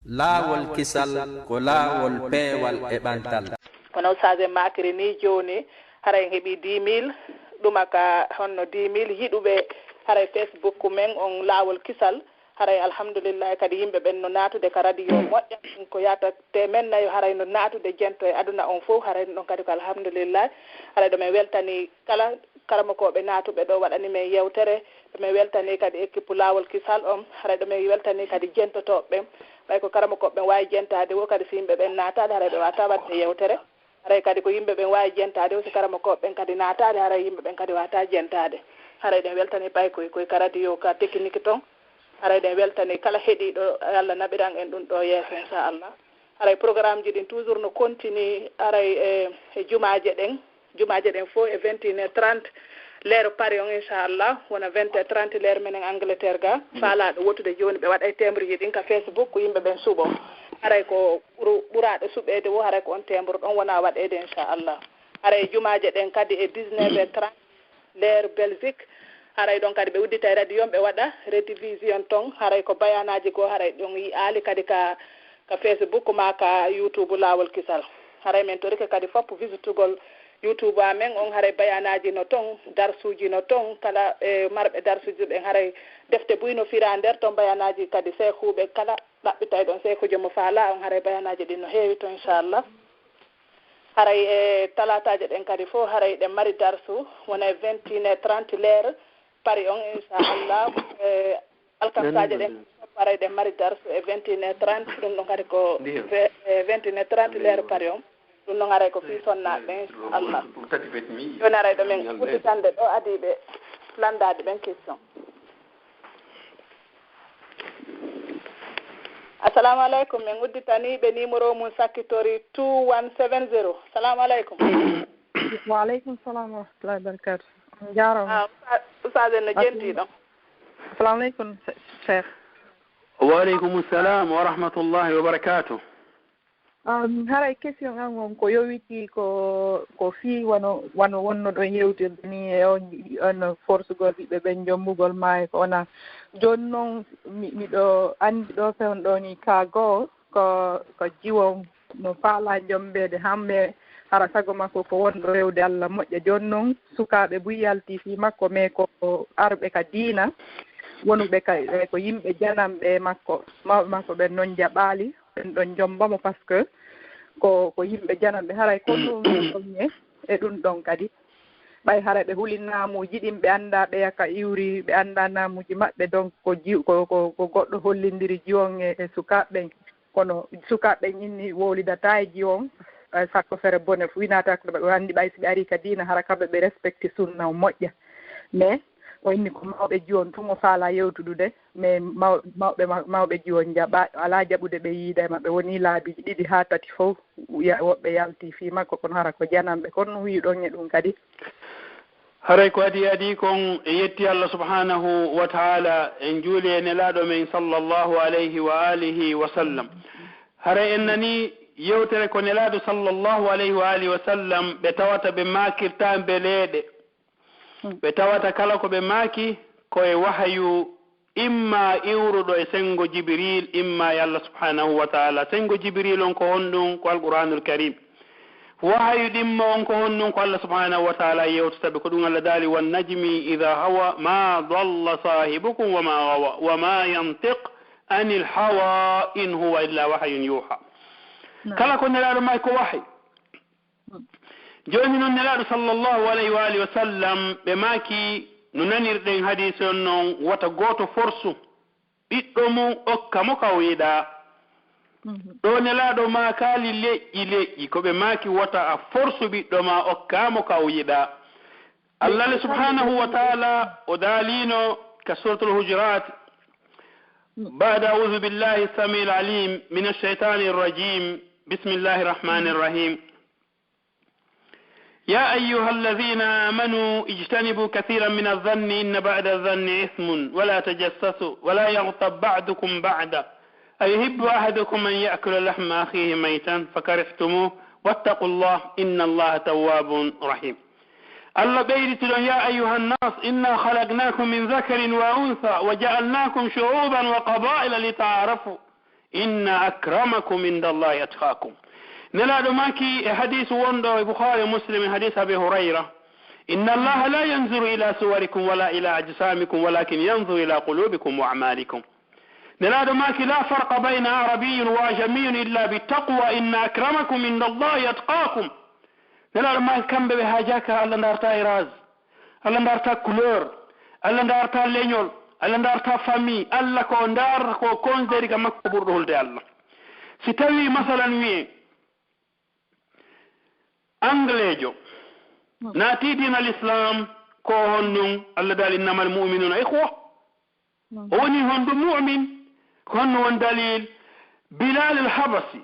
laawol kisal ko laawol peewal e ɓantal kono saje makiri ni joni haray heɓi 10 000 ɗuma ka honno 10 000 yiɗuɓe haray Facebook men on laawol kisal haray alhamdulillah kadi yimɓe ɓen no natude ka radio moƴƴa ɗum ko yata temen nayo haray no natude jento e aduna on fof haray ɗon kadi ko alhamdulillah haray ɗo men weltani kala karamokoɓe natuɓe ɗo waɗani men yewtere ɗomin weltani kadi équipe laawol kisal on haray ɗomin weltani kadi jentotoɓe ɓay ko karamokoɓe ɓen wawi jentade wo kadi so yimɓe ɓen natade haray ɓe wata wadde yewtere haray kadi ko yimɓe ɓen wawi jentade o si karamokoɓe ɓen kadi natade haray yimɓe ɓen kadi wata jentade haray ɗen weltani ɓay koye ka radio ka technique ton haray ɗen weltani kala heeɗiɗo Allah naɓiran en ɗum ɗo yeeso inchallah haray programme ji ɗin toujours no continue haray e jumaje ɗen fof e 21h30 l'heure pari on inchallah wona 20h30 l'heure menen Angleterre ga faalaɗo wottude joni ɓe waɗay timbre ji ɗin ka Facebook ko yimɓe ɓen suuɓo haray ko ɓuraɗo suɓede wo haray ko on timbre ɗon wona waɗede inchallah haray jumaje ɗen kadi e 19h30 l'heure Belgique haray ɗon kadi ɓe uddita e radio ɓe waɗa redivision ton haray ko bayanaji goo haray ɗon yi aali kadi ka Facebook ma ka YouTube laawol kisal haray men torike kadi fopp visitugol YouTube amen on haray bayanaji no ton darsuji no ton kala marɓe darsuji ɓen haray defte buyno fira nder ton bayanaji kadi sehuɓe kala ɗaɓɓitay ɗon sekujo mo faala on haray bayanaji ɗin no heewi to inchallah haray e talataje ɗen kadi fof haray ɗen mari darsu wona e 21h30 l'heure pari on inchallah alkamsaje ɗen haray ɗen mari darsu e 21h30 ɗum ɗon kadi ko 21h30 l'heure pari on ɗum noon aray ko fi sonnaɓe inchallah joni aray ɗo min udditande ɗo adiɓe landade ɓen question assalamu aleykum min udditaniɓe numéro mum sakkitori 2170 assalamu aleykum waaleykum salam wa rahmatullahi wa barakatu jarama usage no jentiɗon assalamu aleykum cheikh waaleykum salam wa rahmatullahi wa barakatuh haray question an on ko yowiti ko fi wono wonno ɗo yewtirde ni e on forcegol ɓiɓɓe ɓen jommugol maayo ko wona joni noon miɗo andi ɗo fewn ɗo ni ka goo ko jiwon no faala jombede hamɓe hara sago makko ko wonɗo rewde Allah moƴƴa joni noon sukaɓe buyalti fi makko mais ko arɓe ka diina wonuɓe ko yimɓe janamɓe makko mawɓe makko ɓen noon jaɓaali ɓen ɗon jombamo par ce que ko yimɓe janamɓe haray ko ɗum e ɗum ɗon kadi ɓay haray ɓe huli naamuji ɗin ɓe annda ɓe yaka iwri ɓe annda naamuji maɓɓe donc ko goɗɗo hollindiri jiwon e sukaɓeɓen kono sukaɓeɓen inni wowlidata e jiwon sakko fere bone winata ko ɓe anndi ɓay so ɓe ari ka diina hara kamɓe ɓe respecte sunna o moƴƴa mais o inni ko mawɓe jiwon tun o faala yewtudude mais mawɓe jiwon jaɓa ala jaɓude ɓe yiida e maɓɓe woni laabiji 2 ha 3 fof woɓɓe yalti fi makko kono hara ko janamɓe kono wi ɗon e ɗum kadi haray ko adi kon e yetti Allah subhanahu wa ta'ala en juuli e nelaɗo men sallallahu alayhi wa alihi wa sallam haray en nani yewtere ko nelaɗo sallallahu alayhi wa alihi wa sallam ɓe tawata ɓe makirta beleɗe ɓe tawata kala ko ɓe maaki koye wahayu imma iwruɗo e sengo jibril imma e Allah subhanahu wa ta'ala sengo jibril on ko honɗum ko alqur'anul karim wahayu ɗimma on ko honɗum ko Allah subhanahu wa ta'ala yewtataɓe ko ɗum Allah daali wan najmi idha hawa ma dalla sahibukum wa ma gawa wa ma yantiq anil hawa in huwa illa wahayun yuha kala ko nelaɗo may ko wahay joni noon nelaɗo sallllahu alayhi wa alihi wa sallam ɓe maaki no nanirɗen hadise on noon wata goto force ɓiɗɗo mum okka mo kaw yiɗa ɗo nelaɗo ma kaali leƴƴi ko ɓe maaki wata a force ɓiɗɗo ma okkamo kaw yiɗa allah subhanahu wa ta'ala o daalino ka suratul hujurat بعد أعوذ بالله السميع العليم من الشيطان الرجيم بسم الله الرحمن الرحيم يا أيها الذين آمنوا اجتنبوا كثيرا من الظن إن بعد الظن إثم ولا تجسسوا ولا يغتب بعضكم بعضا أيحب أحدكم أن يأكل لحم أخيه ميتا فكرهتموه واتقوا الله إن الله تواب رحيم الله بيرت يا أيها الناس إنا خلقناكم من ذكر وأنثى وجعلناكم شعوبا وقبائل لتعارفوا inna akramakum indallahi atqakum nelaɗo maki e hadise wonɗo e Bukhari Muslim hadise Abi Hurayra inna allaha la yanzuru ila suwarikum wala ila ajsamikum walakin yanzuru ila qulubikum wa a'malikum nelaɗo maki la farqa bayna arabiyyin wa ajamiyyin illa bittaqwa inna akramakum indallahi atqakum nelaɗo maki kamɓe ɓe hajaka Allah darta e ras Allah darta couleur Allah darta leñol Allah darta famille Allah ko darta ko considéri ka makko ɓurɗo hulde Allah si tawi masalan wiye anglejo naati dina l'islam ko honnun Allah dal innamal mu'minuna ikhwa o woni hondu mu'min ko honno won dalil Bilal al-Habasi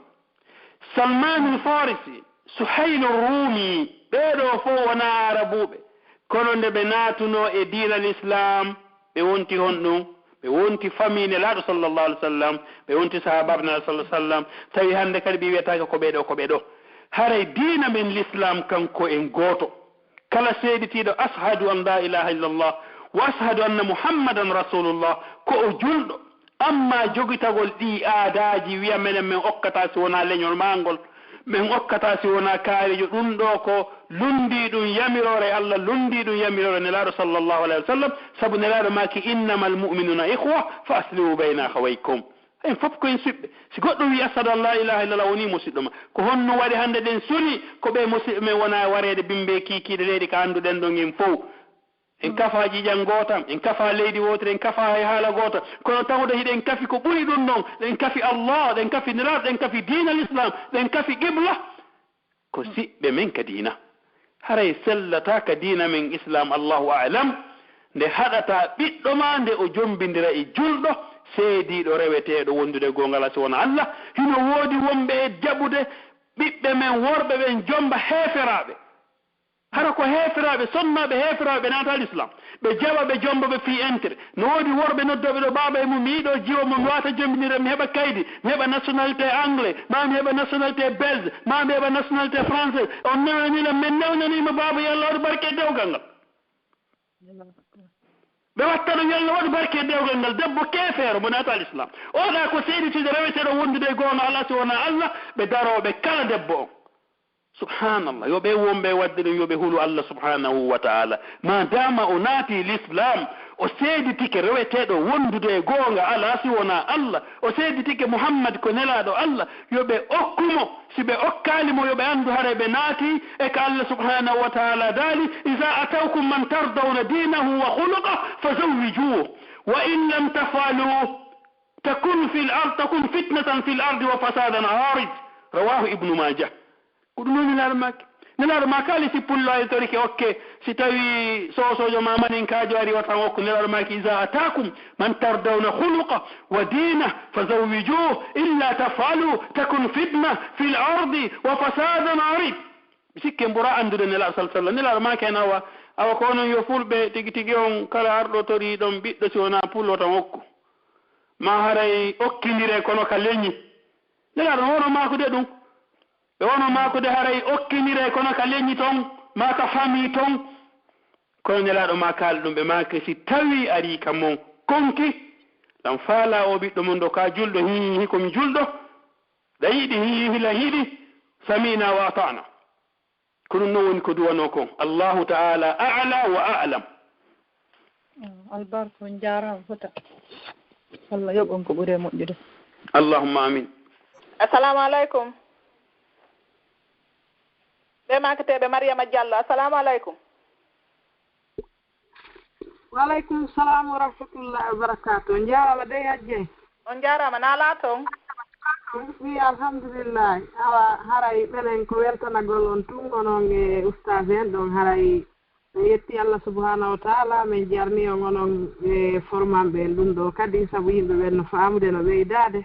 Salman al-Farisi Suhail al-Rumi ɓeɗo fo wona arabuɓe kono nde ɓe naatuno e dina l'islam ɓe wonti honɗum ɓe wonti famille nelaɗo sallallahu alaihi wasallam ɓe wonti sahabaɓe nelaɗo sallallahu alaihi wasallam tawi hande kadi ɓe wiyatake ko ɓeɗo haray dina men l'islam kanko en goto kala seeditiɗo ashhadu an la ilaha illallah wa ashhadu anna muhammadan rasulullah ko o julɗo amma jogitagol ɗi aadaji wiya menen min okkata si wona leñol mangol min okkata si wona kaarijo ɗum ɗo ko lundi ɗum yamirore Allah lundi ɗum yamirore nelaɗo sallallahu alaihi wasallam sabu nelaɗo maki innamal mu'minuna ikhwa fa aslihu bayna akhawaykum en fof koyen suɓɓe si goɗɗo wi ashhadu an la ilaha illallah woni musidɗo ma ko honno waɗi hande ɗen suni ko ɓe musidɓe men wona warede bimbe kikiɗe leydi ka anduɗen ɗon en fof en kafa ƴiƴan gootam en kafa leydi wotere en kafa hay haala goota kono tawde hiɗen kafi ko ɓuri ɗum ɗon ɗen kafi Allah ɗen kafi nelaɗo ɗen kafi diina l'islam ɗen kafi qibla ko siɓɓe men ka diina haray sellata ka diina men islam Allahu a'lam nde haɗata ɓiɗɗo ma nde o jombindira e julɗo seediɗo reweteɗo wondude gongal so wona Allah hino woodi wonɓe e jaɓude ɓiɓɓe men worɓe ɓen jomba heeferaɓe hara ko heeferaɓe sonnaɓe heeferaɓe ɓe naata l'islam ɓe jaɓa ɓe jomba ɓe fi intere no woodi worɓe noddoɓe ɗo baaba e mum miiɗo jiwo mum mi wata jombinire mi heɓa kaydi mi heɓa nationalité anglais ma mi heɓa nationalité belge ma mi heɓa nationalité français on newnanila min newnanima baaba yo Allah waɗu barke dewgal ngal ɓe watta ɗo yo Allah waɗu barke dewgal ngal debbo keefeero mo naata l'islam oɗa ko seeditide reweteɗo wondude e goono Allah so wona Allah ɓe daroɓe kala debbo on subhanallah yoɓe wonɓe wadde ɗum yoɓe hulu Allah subhanahu wa ta'ala ma dama o naati l'islam o seeditike reweteɗo wondude e goonga ala si wona Allah o seeditike Muhammad ko nelaɗo Allah yoɓe okkumo si ɓe okkalimo yoɓe andu hare ɓe naati e ko Allah subhanahu wa ta'ala daali iza atawkum man tardawna dinahu wa khuluqa fazawwijuhu wa in lam tafalu takun fitnatan fil ardi wa fasadan arid rawahu ibnu majah ko ɗum noon nelaɗo ma kaali si pullo ay torike okke si tawi sosojo ma maninkajo ari watan okko nelaɗo maki iza atakum man tardawna khuluqa wa dina fazawwijuhu illa tafalu takun fitna fil ardi wa fasadan arid sikke mbora andude nelaɗo sal sallam nelaɗo maki en awa ko onon yo fulɓe tigi tigi on kala arɗo tori ɗon ɓiɗɗo si wona pullo tan okko ma haray okkidire kono ka leñi nelaɗo wono mako de ɗum ɓe wono maako de haray okkinire kono ka leññi toon ma ka famille toon kono nelaɗo ma kaali ɗum ɓe maake si tawi ari kam mon konki ɗam faala o ɓiɗɗo mon ɗo ka julɗo hi komi julɗo ɗa yiɗi hila yiɗi samina wa atana ko ɗum noon woni ko duwano kon allahu taala a'la wa a'lam albarka on jarama fota Allah yoɓon ko ɓuuri moƴƴude allahumma amin assalamu aleykum ɓe makteɓe Mariama Diallo assalamu aleykum waleykum salam wa rahmatullahi wa barakatuh on jarama dey hajje on jarama naala toon wi alhamdulillah awa haray ɓenen ko weltanagol on tun onon e oustage en ɗon haray mi yetti Allah subhanahu wa taala min jarni on onon e formanɓe en ɗum ɗo kadi saabu yimɓe ɓen no faamude no ɓeydade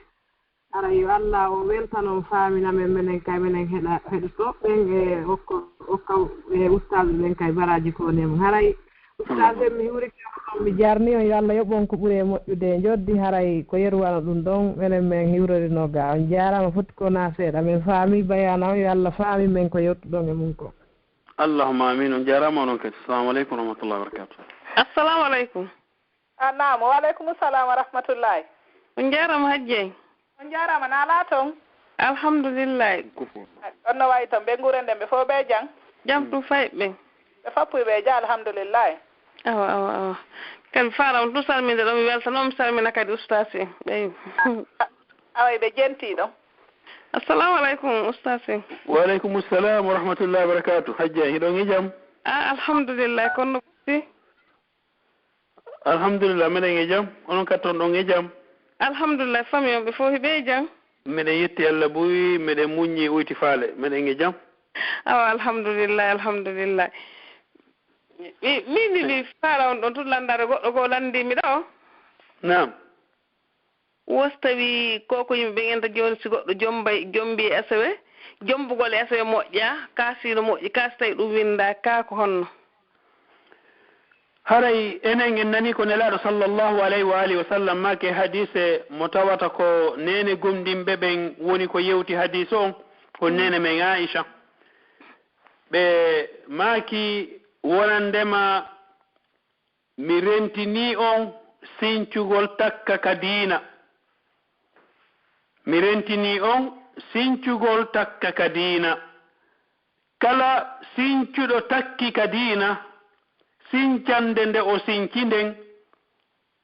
ara yo Allah o weltanon faamina men menen kay menen heɗoto ɓen e okka e oustage ɓen kay baraji ko nem haray oustage en mi huriki on mi jarni on yo Allah yoɓon ko ɓuuri e moƴƴude joddi haray ko yerwano ɗum ɗon menen men hiwrorino ga on jarama foti ko na seeɗa min faami bayana o yo Allah faami men ko yettuɗon e mum ko allahumma amin on jarama onon kadi assalamu aleykum wa rahmatullahi wa barakatuh assalamu aleykum naam wa aleykum salam wa rahmatullahi on jarama hajje on jarama na ala ton alhamdulillah on no way tan ɓe gurende ɓe fof ɓe jang jam ɗum fay ɓe ɓe fappuy ɓe ja alhamdulillah awa kadi faala on tu salminde ɗo mi weltano mi salmina kadi ustasi ɓeyi away ɓe jentiɗo assalamu aleykum ustasi wa aleykum salam wa rahmatullahi wa barakatuh hajja hiɗon e jaam alhamdulillah kono si alhamdulillah meɗen e jaam onon katton ɗon e jaam alhamdulillah famille on ɓe fof ɓe jam meɗen yetti Allah ɓuyi meɗen muññi uyti faale meɗen e jaam awa alhamdulillah mi faala on ɗon tun landare goɗɗo ko landimi ɗo nam wostawi koko yimɓe ɓe genta joni si goɗɗo jombi esewe jombugol esewe moƴƴa kasino moƴƴi kasi tawi ɗum winda ka ko honno haray enen en nani ko nelaɗo sallllahu alayhi wa alihi wa sallam make hadise mo tawata ko nene gomɗinɓe ɓen woni ko yewti hadise on ko nene men Aisha ɓe maaki wonandema mi rentini on sincugol takka ka diina mi rentini on sincugol takka ka diina kala sincuɗo takki ka diina sincande nde o sinkinden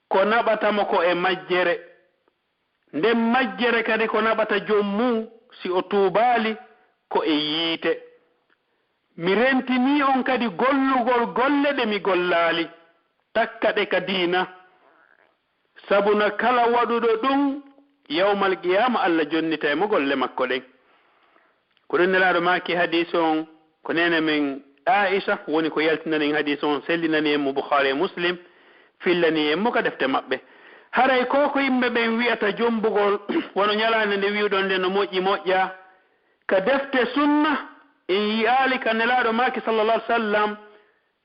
ko naɓatamo ko e majjere nden majjere kadi ko naɓata jommum si o tuubaali ko e yiite mi rentini on kadi gollugol golle ɗe mi gollaali takka ɗe ka diina sabuna kala waɗuɗo ɗum yawmal qiyama Allah jonnita e mo golle makko ɗen ko ɗum nelaaɗo maaki hadise on ko nene men Aisha woni ko yaltinani en hadise on sellinani en mo Bukhari e Muslim fillani en mo ka defte maɓɓe haray ko yimɓe ɓen wiyata jombugol wono ñalaande nde wiwɗon nde no moƴƴa ka defte sunna en yiyaali ka nelaaɗo maaki sallallah sallam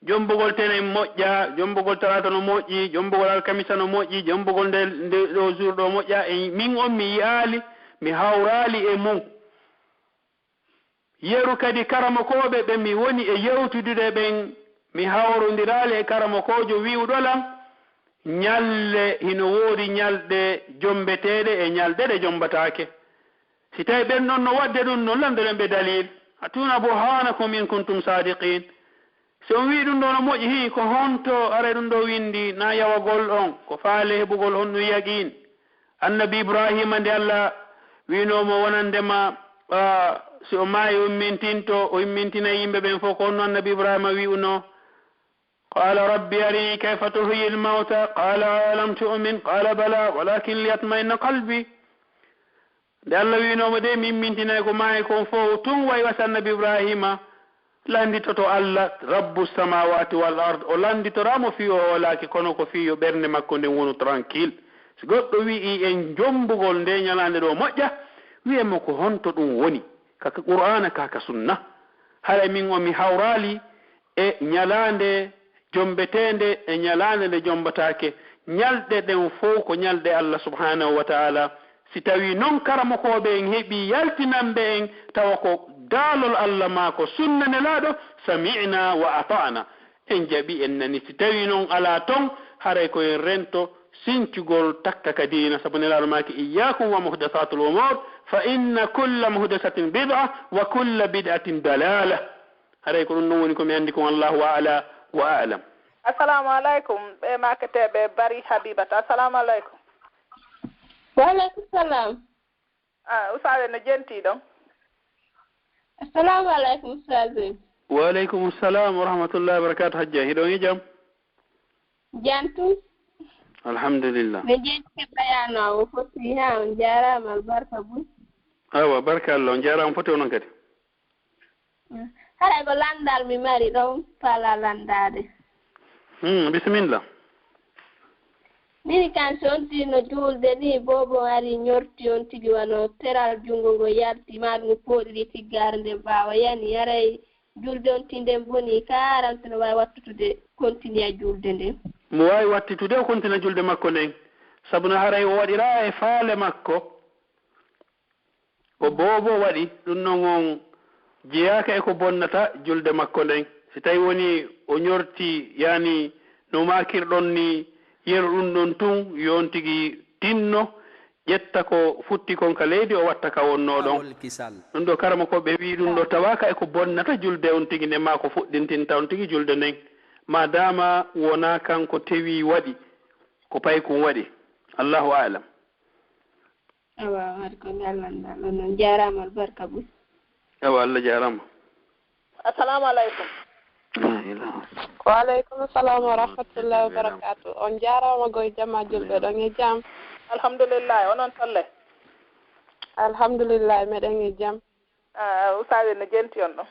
jombugol tenen moƴƴa jombugol talata no moƴƴi jombugol alkamisa no moƴƴi jombugol nde ɗo jour ɗo moƴƴa min on mi yiyaali mi hawraali e mum yeru kadi karamokoɓe ɓe mi woni e yewtudude ɓen mi hawrodiraali e karamokojo wiwɗolam ñalle hino woodi ñalɗe jombeteɗe e ñalɗe ɗe jombataake si tawi ɓen noon no wadde ɗum noon landoɗen ɓe dalil atuna burhanakum in kuntum sadiqin so on wi ɗum ɗo no moƴƴi hi ko honto ara ɗum ɗo windi na yawagol on ko faale heɓugol honno yaqin annabi ibrahima nde Allah winomo wonandema si o maayi o immintinto o immintina yimɓe ɓen fof ko honno annabi ibrahima wi'uno qala rabbi arini kayfa tuhyi lmawta qala alam tu'min qala bala walakin liyatmainna qalbi nde Allah winomo de mi immintinay ko maayi kon fof tun wayi wasa annabi ibrahima landitoto Allah rabbu samawati wal ard o landitoramo fi o hoolaki kono ko fi yo ɓernde makko nden wonu tranquille so goɗɗo wi'i en jombugol nde ñalande ɗo moƴƴa wiyemo ko honto ɗum woni kaka qur'ana kaka sunna haɗa min o mi hawrali e ñalande jombetende e ñalande nde jombatake ñalɗe ɗen fof ko ñalɗe Allah subhanahu wa ta'ala si tawi noon karamokoɓe en heeɓi yaltinanɓe en tawa ko daalol Allah ma ko sunna nelaɗo sami'na wa ata'na en jaɓi en nani si tawi noon ala ton haray koyen rento sincugol takka ka diina sabu nelaɗo maki iyyakum wa muhdathatul umur fa inna kulla muhdathatin bid'a wa kulla bid'atin dalala haray ko ɗum noon woni komi andi kon Allahu a'la wa a'lam. Assalamu alaikum ɓe maketeɓe Bari Habibata. Assalamu alaikum. Wa alaikum salam. Usaɓe no jentiɗon. Assalamu alaikum ustaz. Wa alaikum assalam wa rahmatullahi wa barakatuh hajja hiɗon e jam. Jantu. Alhamdulillah. Ne jenti bayano o foti ha on jarama albarka bu. Awa barka Allah on jarama foti onon kadi. Haray ko landal mi mari ɗon fala landade. Bismillah. Mini kan sontino julde ni bobo ari ñorti on tigi wano teral jungo ngo yarti maɗum poɗiri tiggare nde mbawa yani yaray julde on tinden boni karante no wawi wattutude continue julde nden mo wawi wattitude o continue julde makko nden sabu no haray o waɗira e faale makko o bobo waɗi ɗum noon on jeyaka e ko bonnata julde makko nden si tawi woni o ñorti yani no makirɗon ni yeru ɗum ɗon tun yon tigi tinno ƴetta ko futti kon ka leydi o watta ka wonno ɗon ɗum ɗo karama ko ɓe wi ɗum ɗo tawaka e ko bonnata julde on tigi nde ma ko fuɗɗintinta on tigi julde nden madama wona kanko tewi waɗi ko paykum waɗi allahu alam awa waɗi ko ñallanɗa noon jarama albarka ɓuy awa Allah jarama assalamu aleykum waaleykum salam wa rahmatullahi wa barakatu on jarama goye jamma julɓe ɗon e jaam alhamdulillah onon tolle alhamdulillah meɗen e jaam ustade no jenti on ɗon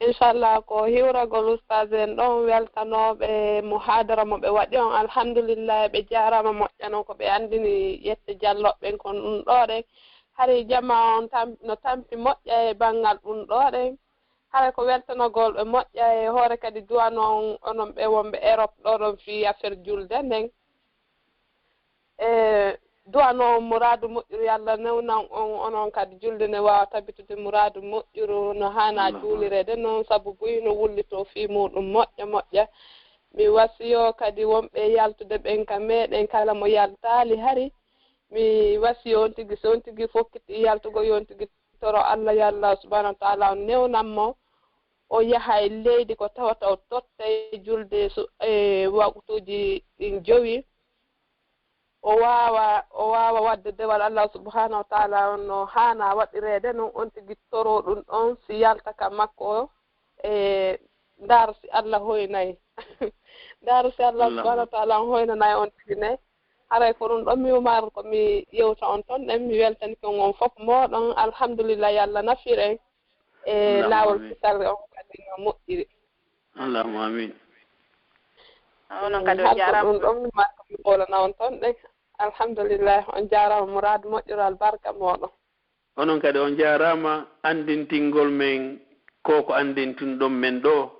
inchallah ko hiwragol ustade en ɗon weltanoɓe muhadara mo ɓe waɗi on alhamdulillah ɓe jarama moƴƴa noon ko ɓe andini yette jalloɓɓen kon ɗum ɗoɗen hari jamma on no tampi moƴƴa e banggal ɗum ɗoɗen hara ko weltanogol ɓe moƴƴa e hoore kadi duwa noon onon ɓe wonɓe Europe ɗo ɗon fi affaire julde nden e duwa noon mouradu moƴƴuru yallah newnan on onon kadi julde ne wawa tabitude mouradu moƴƴuru no hana juulirede noon saabu buy no wullito fi muɗum moƴƴa moƴƴa mi wasiyo kadi wonɓe yaltude ɓen ka meɗen kala mo yaltali hari mi wasiyo on tigui so on tigui fokkiti yaltugo yon tigui toro Allah yallah subhanahu wa ta'ala on newnanmo o yaha e leydi ko tawata o totta e julde e waktuji ɗin jowi o wawa wadde dewal Allah subhanahu wa ta'ala on no hana waɗirede noon on tigui toro ɗum ɗon si yalta ka makko e ndar si Allah hoynayi ndar si Allah subhanahu wa ta'ala on hoynanayi on tigui nayi haray ko ɗum ɗon mi umar ko mi yewta on toon ɗen mi weltani kon on fof moɗon alhamdulillah yallah nafir en e laawol fitarde on kadi no moƴƴiri allahumma amin onon kadi on jarama ɗum ɗon mi marko mi ɓolana on toon ɗen alhamdulillah on jarama mouradu moƴƴuru albarka moɗon onon kadi on jarama andintingol men koko andintinɗon men ɗo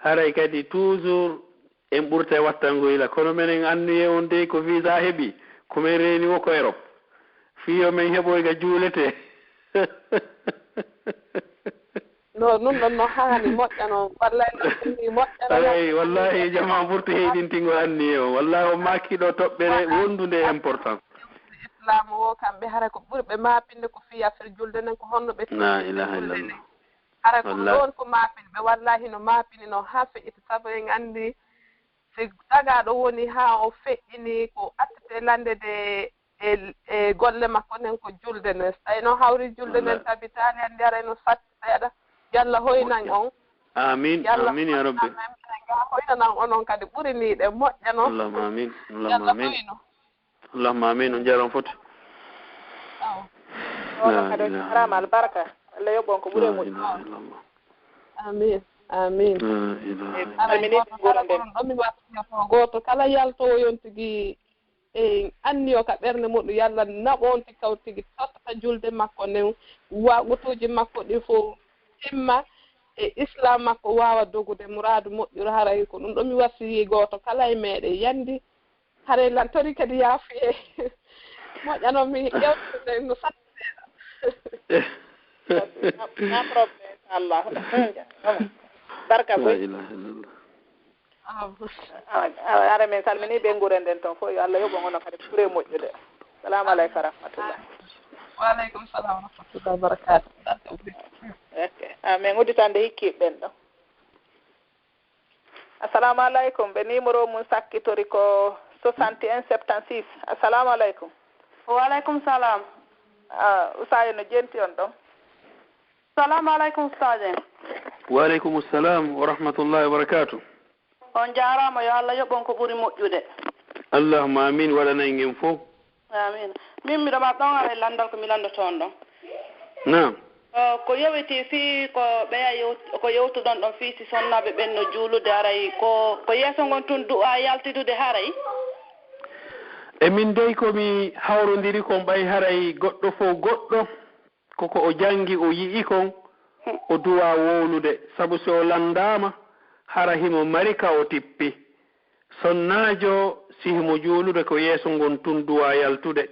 haray kadi toujours en ɓurta wattangoyla kono menen anniye on de ko visa heeɓi komin reeni wo ko Europe fiyo men heɓoyga juulete no ɗum ɗon no haani moƴƴa noon wallahi noɗi moƴƴa eyi wallahi jama ɓurta heeɗintingol anniye o wallahi o makkiɗo toɓɓere wondude important islam o kamɓe hara ko ɓuri ɓe mapinde ko fi affaire julde nden ko honno ɓe la ilaha illallah hara ko ɗon ko mapinde ɓe wallahi no mapini no ha feƴƴita saabu en andi si tagaɗo woni ha o feƴƴini ko attete landede e golle makko nden ko julde nden so tawi noon hawri julde nden tabitali andi ara no satti seeɗa yallah hoynan on amin amin ya rabbi hoynanan onon kadi ɓuriniɗe moƴƴa noon allahumma amin allahumma amin allahumma amin on jaran foti onon kadi on jarama albarka Allah yoɓon ko ɓuuri moƴƴi amin amin ɗomi watto goto kala yaltowo yon tigui e anniyo ka ɓerde muɗum yallah naɓo on tigui kaw tigui tottata julde makko nden waɓutuji makko ɗi fof timma e islam makko wawa dogude mouradu moƴƴuru haray ko ɗum ɗo mi wasiyi goto kala e meɗen yandi haray lan tori kadi yaafuye moƴƴa noon mi ƴewtude no satti seeɗa na probléme inchallah barka boy ara men salmini ɓe nguren nden toon fof yo Allah yoɓon onon kadi ɓuure moƴƴude salamu aleykum wa rahmatullah waaleykum salam wa rahmatullah wa barakatu min udditande hikkiɓe ɓen ɗon assalamu aleykum ɓe numéro mum sakkitori ko 61 76 assalamu aleykum waaleykum salam usaye no jenti on ɗon salamu aleykum ustade waaleykum salam wa rahmatullahi wa barakatuh on jarama yo Allah yoɓon ko ɓuuri moƴƴude allahumma amin waɗanay ngen fof amin min miɗoma ɗon ara landal ko mi landotoon ɗon nam ko yowiti fii ko ɓeya ko yewtuɗon ɗon fii si sonnaɓe ɓen no juulude haray ko yeeso ngon tun du'a yaltidude haray e min dey komi hawrodiri kon ɓay haray goɗɗo fof goɗɗo koko o jangi o yi'i kon o duwa wowlude sabu so o landama hara himo mari ka o tippi sonnajo si himo juulude ko yeeso ngon tun duwa yaltude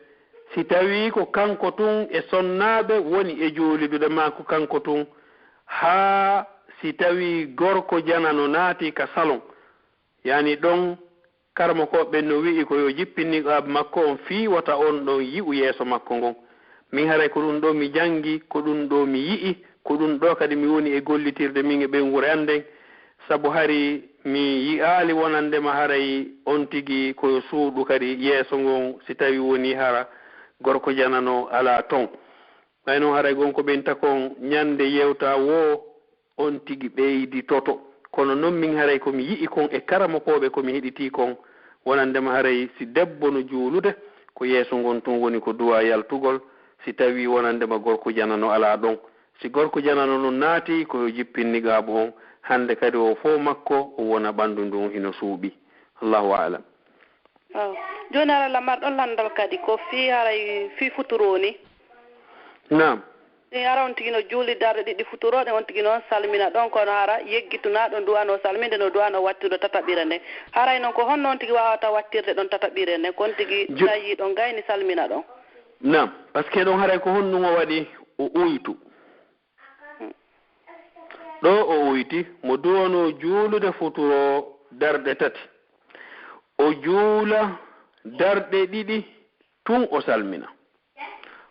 si tawi ko kanko tun e sonnaɓe woni e juulude ma ko kanko tun ha si tawi gorko janano naati ka salon yani ɗon karma ko ɓen no wi'i ko yo jippinniqaɓe makko on fi wata on ɗon yi'u yeeso makko ngon min haray ko ɗum ɗo mi jangi ko ɗum ɗo mi yi'i ko ɗum ɗo kadi mi woni e gollitirde min e ɓen wure anden sabu hari mi yi'aali wonandema haray on tigi koyo suuɗu kadi yeeso ngon si tawi woni hara gorko janano ala ton ɓay noon haray gonko ɓen takon ñande yewta wo on tigi ɓeydi toto kono noon min haray komi yi'i kon e karamakoɓe komi heɗiti kon wonandema haray si debbo no juulude ko yeeso ngon tun woni ko duwa yaltugol si tawi wonandema gorko janano ala ɗon si gorko janano noon naati koyo jippinnigaabo on hande kadi o fof makko o wona ɓanndu ndun hino suuɓi allahu alam joni ara lamar ɗon landal kadi ko fi haray fi futuroni nam ɗin ara on tigi no juuli darɗe ɗiɗi futuroɗe on tigi noon salmina ɗon kono hara yeggitunaɗo duwano salminde no duwano wattirɗo tataɓire nde haray noon ko honno on tigi wawata wattirde ɗon tataɓire nde kon tigi tawi ɗon gayni salmina ɗon nam par ce que ɗon haray ko honnumo waɗi o uytu ɗo o uyti mo duwano juulude futuro darɗe tati o juula darɗe ɗiɗi tun o salmina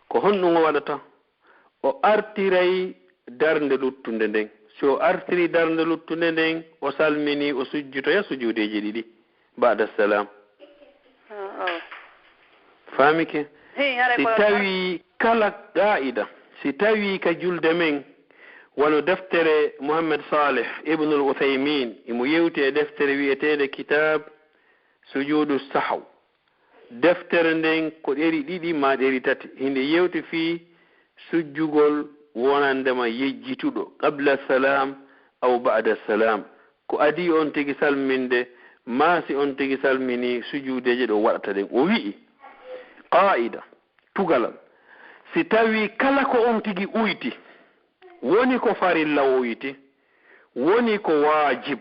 ko honɗum o waɗata o artiray darnde luttunde nden so o artiri darnde luttunde nden o salmini o sujjitoya sujuudeji ɗiɗi ba'da salam famike si tawi kala qa'ida si tawi ka julde men wano deftere Muhammad Salih ibnul Uthaymin imo yewti e deftere wi'eteede kitab sujudu sahaw deftere nden ko ɗeri ɗiɗi ma ɗeri tati hinde yewti fii sujjugol wonandema yejjituɗo qabla salam aw ba'da salam ko adi on tigi salminde ma si on tigi salmini sujuudeje ɗo waɗata ɗen o wi'i qa'ida tugalal si tawi kala ko on tigi uyti woni ko farilla o uyti woni ko wajib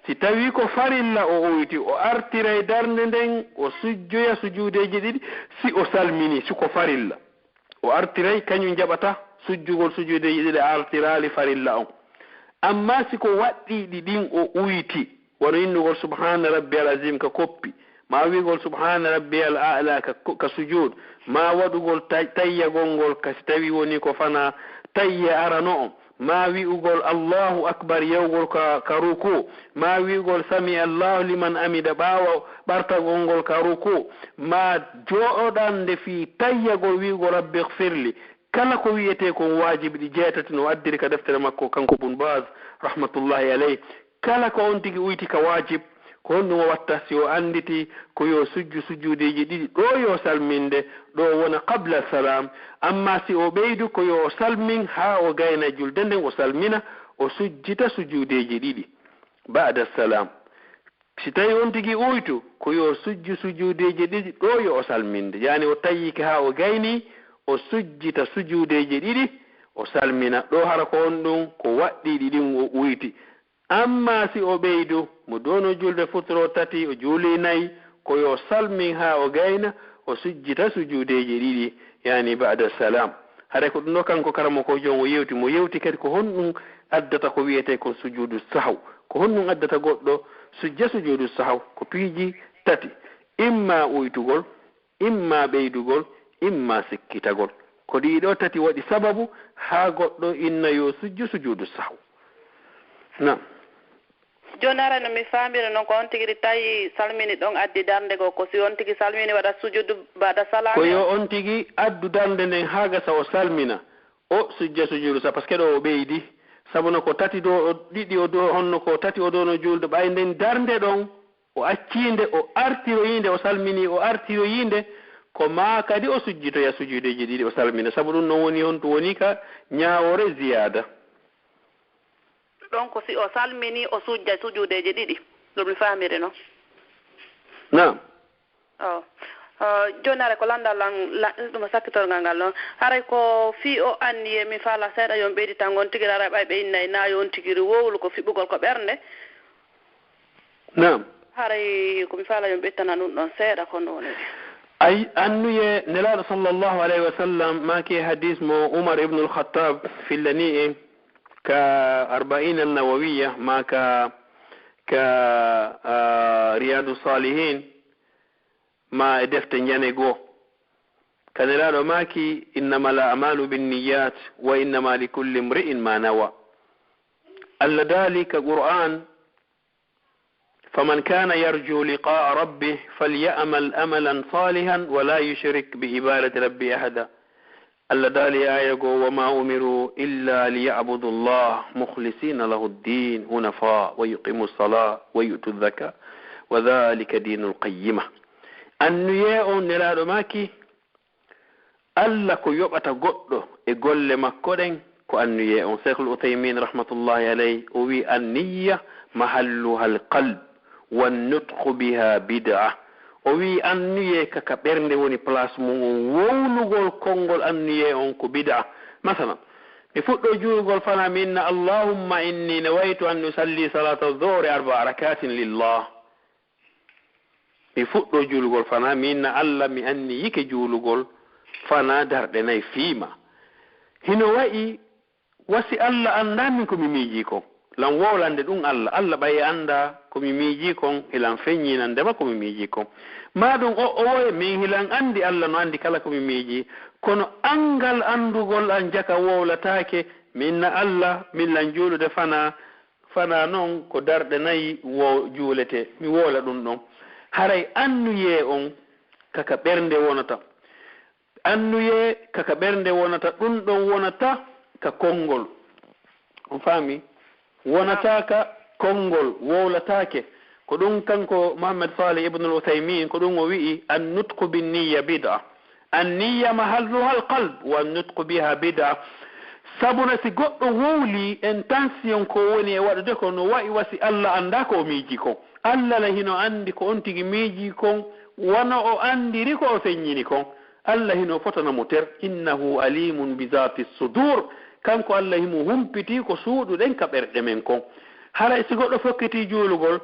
si tawi ko farilla o uyti o artiray darnde nden o sujjoya sujuudeji ɗiɗi si o salmini si ko farilla o artiray kañum jaɓata sujjugol sujuudeji ɗiɗi artirali farilla on amma si ko waɗɗiɗi ɗin o uyti wono innugol subhana rabbi al azim ka koppi ma wigol subhana rabbi al a'la ka sujud ma waɗugol tayyagol ngol kasi tawi woni ko fana tayya arano on ma wi'ugol allahu akbar yewgol ka ruku ma wi'ugol sami allahu liman amida ɓaawa ɓartagol ngol ka ruku ma jooɗande fi tayyagol wi'ugol rabbi ighfirli kala ko wi'ete kon wajibi ɗi jeetati no addiri ka deftere makko kanko bun baz rahmatullahi alayh kala ko on tigi uyti ka wajib ko honɗum o watta si o anditi ko yo sujju sujjudeji ɗiɗi ɗo yo salminde ɗo wona qabla salam amma si o ɓeydu ko yo salmin ha o gayna julde nden o salmina o sujjita sujjudeji ɗiɗi ba'da salam si tawi on tigi uytu ko yo sujju sujjudeji ɗiɗi ɗo yo o salminde yani o tayyike ha o gayni o sujjita sujjudeji ɗiɗi o salmina ɗo hara ko on ɗum ko waɗɗiɗi ɗin o uyti amma si o ɓeydu mo dono julde futuro tati o juuli nayi ko yo salmin ha o gayna o sujjita sujuudeji ɗiɗi yani ba'da salam hare ko ɗum ɗo kanko karamo ko jon o yewti mo yewti kadi ko honɗum addata ko wiyete kon sujudu sahaw ko honɗum addata goɗɗo sujja sujudu sahaw ko piiji tati imma uytugol imma ɓeydugol imma sikkitagol ko ɗiɗo tati waɗi sababu ha goɗɗo inna yo sujju sujudu sahaw nam joni ara no mi famira noon ko on tigi tawi salmini ɗon addi darnde go ko si on tigi salmini waɗa sujudu bada salami ko yo on tigi addu darnde nden ha gasa o salmina o sujja sujudu sa par ce que ɗo o ɓeydi sabuno ko tati do ɗiɗi o do honno ko tati o dono julde ɓay nden darnde ɗon o accinde o artiroyinde o salmini o artiroyinde ko ma kadi o sujjitoya sujudeji ɗiɗi o salmina sabu ɗum noon woni honto woni ka ñawore ziyada ɗon ko si o salmini o sujja sujuudeji ɗiɗi ɗum mi famiri noon nam joni haray ko landal ɗum sakkitorgal ngal noon haray ko fi o anniye mi faala seeɗa yon ɓeydi tan gon tigi ara ɓay ɓe innayi na yon tigiri wowlu ko fiɓɓugol ko ɓernde nam haray ko mi faala yon ɓettana ɗum ɗon seeɗa ko ɗum woni ay annuye nelaɗo sallllahu alayhi wa sallam maki hadis mo Umar ibn al-Khattab fillani e ka arba'in an-nawawiyya ma ka ka riyadu salihin ma defte ñane goo kanelaɗo maki innama al a'malu binniyat wa innama likulli imri'in ma nawa allah daali ka qur'an faman kana yarju liqa'a rabbih falyamal amalan salihan wala yushrik biibadati rabbi ahada allah daali aya goo wama umiru illa liyabudu llah mukhlisina lahu ddin hunafa wa yuqimu lsala wa yu'tu dhaka wa dhalika dinu lqayyima annuye on nelaɗo maki allah ko yoɓata goɗɗo e golle makko ɗen ko annuye on cheikhul uthaymin rahmatullahi alayh o wi anniya mahalluha alqalb wannutqu biha bid'a o wi annuye kaka ɓernde woni place mum on wowlugol konngol annuye on ko bid'a masalan mi fuɗɗo juulgol fana mi inna allahumma inni nawaytu an usalli salata dhuhri 4 rakatin lillah mi fuɗɗo juulgol fana mi inna allah mi anni yike juulugol fana darɗe nayi fiima hino wayi wasi allah anndamin komi miiji kon lan wowlande ɗum allah ɓaye annda komi miiji kon hilan feññinandema komi miiji kon maɗum o woye min hilan anndi allah no anndi kala komi miiji kono angal anndugol an jaka wowlatake minna allah millan juulude fana noon ko darɗe nayi juulete mi woola ɗum ɗon haray annuye on kaka ɓernde wonata annuye kaka ɓernde wonata ɗum ɗon wonata ka konngol on faami wonata ka konngol wowlatake ko ɗum kanko mohammed salih ibnu al uthaymin ko ɗum o wi'i an nutqu binniya bid'a anniya mahalluha alqalb wa nutqu biha bid'a sabuna si goɗɗo wowli intention ko woni e waɗude ko no wayi wasi allah annda ko o miiji kon allah la hino anndi ko on tigi miiji kon wona o anndiri ko o feññini kon allah hino fotanamo ter innahu alimun bi zati sudur kanko allah himo humpiti ko suuɗuɗen ka ɓerɗe men kon haray si goɗɗo fokkiti juulugol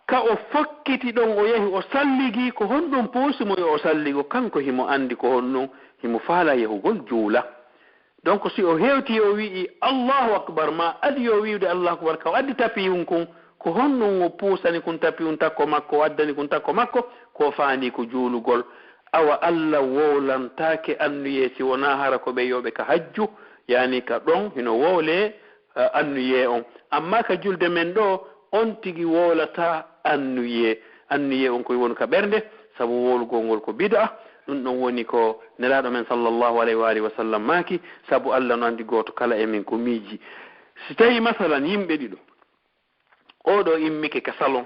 ka o fokkiti ɗon o yahi o salligi ko honɗum puusimo yo o salligo kanko himo anndi ko honɗum himo faala yahugol juula donc si o hewti o wi'i allahu akbar ma adi yo wiwde allahu akbar ka o addi tapiyum kon ko honɗum o puusani kun tapiyum takko makko o addani kun takko makko ko faandi ko juulugol awa allah wowlantake annuye si wona hara ko ɓe yoɓe ka hajju yani ka ɗon hino wowle annuye on amma ka julde men ɗo on tigi wowlata annuye on koye woni ka ɓernde sabu wowlugol ngol ko bid'a ɗum ɗon woni ko nelaɗo men sallllahu alayhi wa alihi wa sallam maki sabu allah no andi goto kala emin ko miiji si tawi masalan yimɓe ɗiɗo oɗo immike ka salon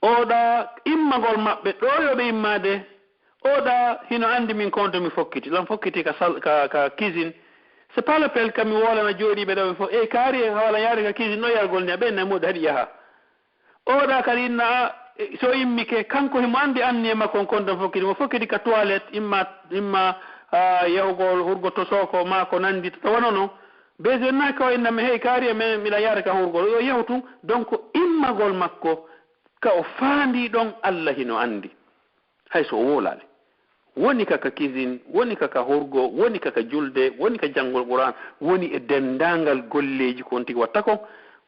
oɗa immagol maɓɓe ɗo yoɓe immade oɗa hino andi min konto mi fokkiti lan fokkiti ka cuisine c'est pas le pel kam mi wolana jooɗiɓe ɗo ɓe fof e kaari wala yaari ka cuisine no yargol ni a ɓenne muɗo haɗi yaha oɗa kadi inna so immike kanko himo andi anni e makko on konto fokkiti mo fokkiti ka toilette imma yahugol hurgoto soko ma ko nandi to wono noon besoin naki o innami hey kaari e miɗa yaara ka hurgol yo yahu tun donc immagol makko ka o faandi ɗon allah hino andi hay so o wolali woni kaka cuisine woni kaka hurgo woni kaka julde woni ka janngol qur'an woni e dendangal golleji ko on tigi watta kon